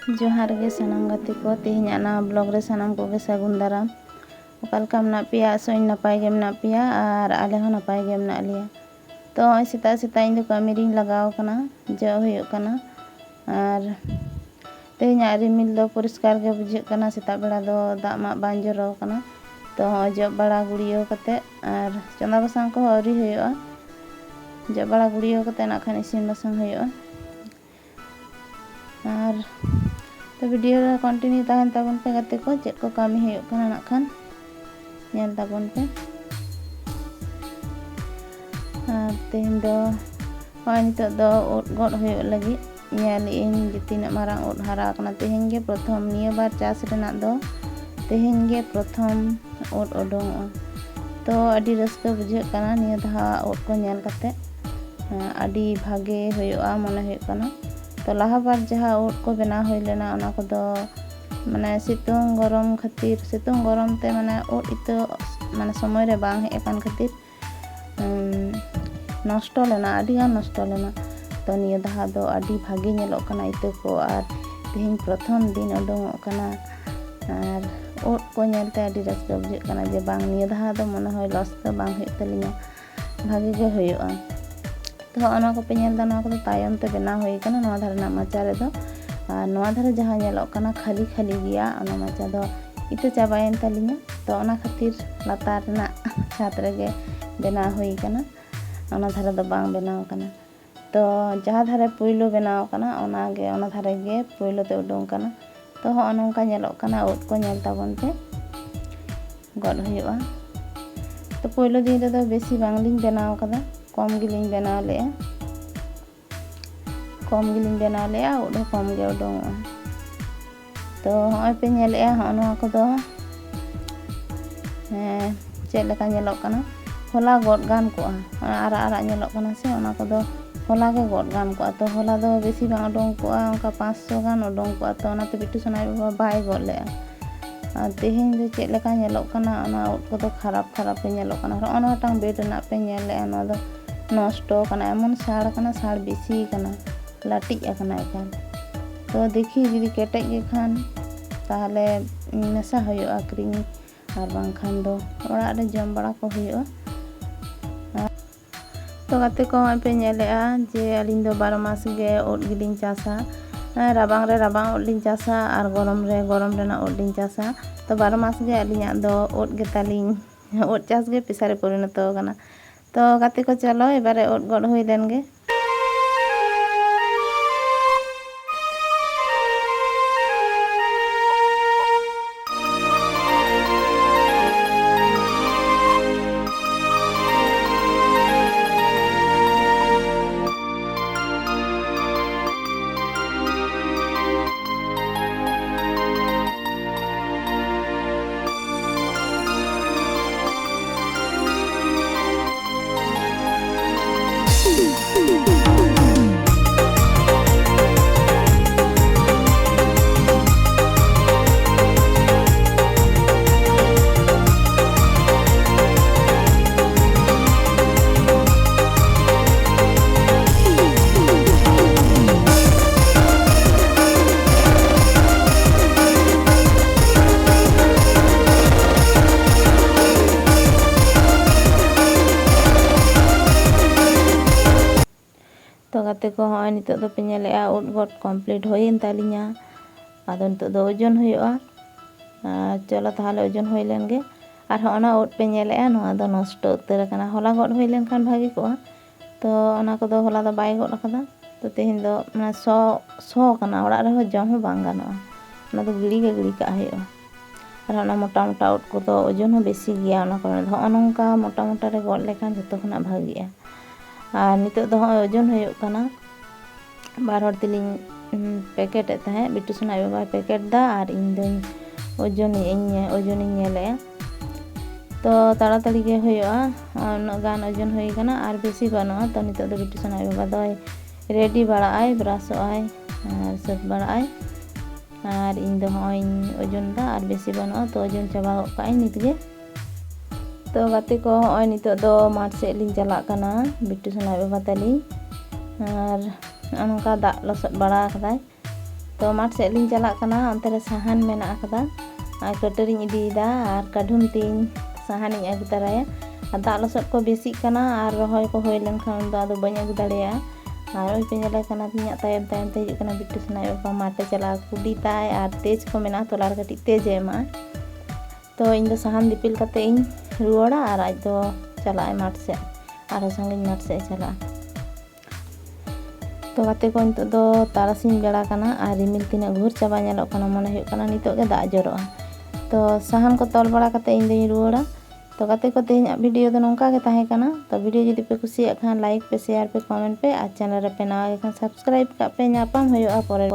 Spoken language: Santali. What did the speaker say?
जोहार गे सानाम गाते को तेहना ना ब्लॉग रे सानाम को गे सागुन दाराम ओकालका मना पिया सोई नपाय गे मना पिया और आले हो नपाय गे मना लिया। तो सेता सेता इन कामी रिंग लगाव कना जो हुयुग कना और तेहना रिमिल दो परिष्कार गे बुझे कना सेता बेड़ा दो दाग मा बां जरो कना। तो जब बड़ा गुड़ियो कते और चंदा बसांग को अवरी हुयुगा जब बड़ा गुड़ियो कते ना खान इसिन बसांग हुयुगा और तो वीडियो रे कंटिन्यू तहन ताबन पे गाते को चेक को कामी हुयुग कना ना खान नेल ताबन पे तेहन दो होय नितो दो ओट गड हुयुग लगी नेल इन जे तीना मारांग ओट हारा कना तेहन गे प्रथम निया बार चास रेना दो तेहन गे प्रथम ओट ओडोंगआ। तो अडी रस्का बुझे कना निया धा ओट को नेल कते अडी भागे हुयुगा मने हुयुग कना। तो लाहा बार जहाँ ओट को बना हुई लेना ओना को दो माने सितुंग गरम खातिर सितुंग गरम ते माने ओट इतो माने समय रे बांग हे एकान खातिर नष्ट लेना अडी गान नष्ट लेना। तो निया दहा दो अडी भागे नेलोग कना इतो को और तेहन प्रथम दिन उडुंगोग कना और ओट को नेलते अडी रस्का बुझे कना जे बांग निया दहा दो मने होय लॉस तो बांग हुयुग तलिया भागे गे हुयुगा। तो ओना को पे नेल दा नोआ को तायम ते बना हुई कना नोआ धारे ना माचा रे दो और नोआ धारे जहां नेलोग कना खाली खाली गिया ओना माचा दो इतो चाबायन तलिया। तो ओना खातिर लातार ना छात रेगे बना हुई कना ओना धारे दो बांग बनाव कना। तो जहां धारे पुइलो बनाव कना ओना धारे गे पुइलो ते उडुंग कना। तो हो नोंका नेलोग कना ओट को नेल ताबन पे गड हुयुगा। तो पुइलो दिन रे दो बेसी बांगलिन बनाव कदा कम गिलिन बनाव ले ओट कम गे उडुंगोगा। तो होय पे नेले हो नोआ को दो चेद लेका नेलोग कना होला गड गान को आरा आरा नेलोग कना से ओना को दो होला गे गड गान को। तो होला दो बेसी बांग उडुंग को उनका 500 गान उडुंग को। तो ओनाते बिट्टू सोना बाबा बाय गड ले तेहन दो चेद लेका नेलोग कना ओना ओट को दो खराब खराब पे नेलोग कना। ओना टांग बेड ना पे नेले ओना दो नष्ट कना एमन साड़ कना साड़ बेसी कना लाटिज आकना एकान। तो देखी जुदी केटेज गे खान ताहले मेसा हुयुगा आक्रिंग और बांग खान दो ओड़ा रे जम बड़ा को हुयुगा। तो गाते को पे नेलेआ जे अलिन दो 12 मास गे ओट गिलिन चासा राबांग रे राबांग ओट लिन चासा और गरम रे गरम रेना ओट लिन चासा। तो 12 मास गे अलिना दो ओट गे तालिन ओट चास गे पेसा रे परिणत कना। तो गाते को चलो एबारे ओट गड हुई लेन गे। तो गाते को होय नितो दो पे नेलेआ ओट गड कमप्लीट होइन तालिया आदो नितो दो ओजन हुयुगा। चलो ताहले ओजन हुई लेन गे और होना ओट पे नेलेआ नोआ दो नष्ट उतर कना होला गड हुई लेन खान भागी को। तो ओना को दो होला दो बाय गड कदा। तो तेहन दो माने सो कना ओड़ा रे हो जम हो बांग गानोआ ओना दो गिड़ी गे गिड़ी का हुयुगा। और ओना मोटा मोटा ओट को दो ओजन हो बेसी गिया ओना को हो नोंका मोटा मोटा रे गड लेखान जतो खना भागिया। और नितो दो ओजन हुयुग कना 2 हर तिलिन पैकेट तहे बिट्टू सोना बाबा पैकेट दा और इन दो ओजन नेले। तो ताड़ाताड़ी गे हुयुगा उना गान ओजन हुई कना और बेसी बानुआ। तो नितो दो बिट्टू सोना बाबा दो रेडी बड़ा आय ब्राशो आय और सब बड़ा आय और इन दो होय ओजन दा और बेसी बानुआ। तो ओजन चाबा काई नित गे। तो गाते को होय नितो दो माठ से लिन चला कना बिट्टू सोना बाबा ताली और उनका दाग लसद बड़ा कदाय तो माठ सेद लिंग चलाक कना अंते रे साहान मेना आकदा आर कटरिंग इदीदा आर काढुम तीन साहानिंग आगु तराया दाग लसद को बेसिक कना आर रहोय को होय लेनखान दा दो बाñ आगु दाड़ेया आर ओय पे नेले कना तिᱧᱟ तायम तायम ते हिजुग कना बिट्टू सनाय बाबा माठे चला कुडी ताय आर तेज को मेना तोलार कटी तेज एमा तो इन दो साहान दिपिल कते इन रुवाड़ा आर आज दो चला माठ से आर संगे माठ से चला तो गाते को नितो दो तारासिन बेड़ा कना आर रिमिल तिना घुर चाबा नेलोग कना मने हुयुग कना नितो गे दाग जरोआ तो साहान को तोल बड़ा कते इन दई रुवाड़ा तो गाते को तेज वीडियो दो नोंका गे ताहे कना तो वीडियो जदि पे कुसिया खान लाइक पे शेयर पे कमेंट पे आर चैनल रे पे नवा गे खान सब्सक्राइब का पे नापाम हुयुआ परे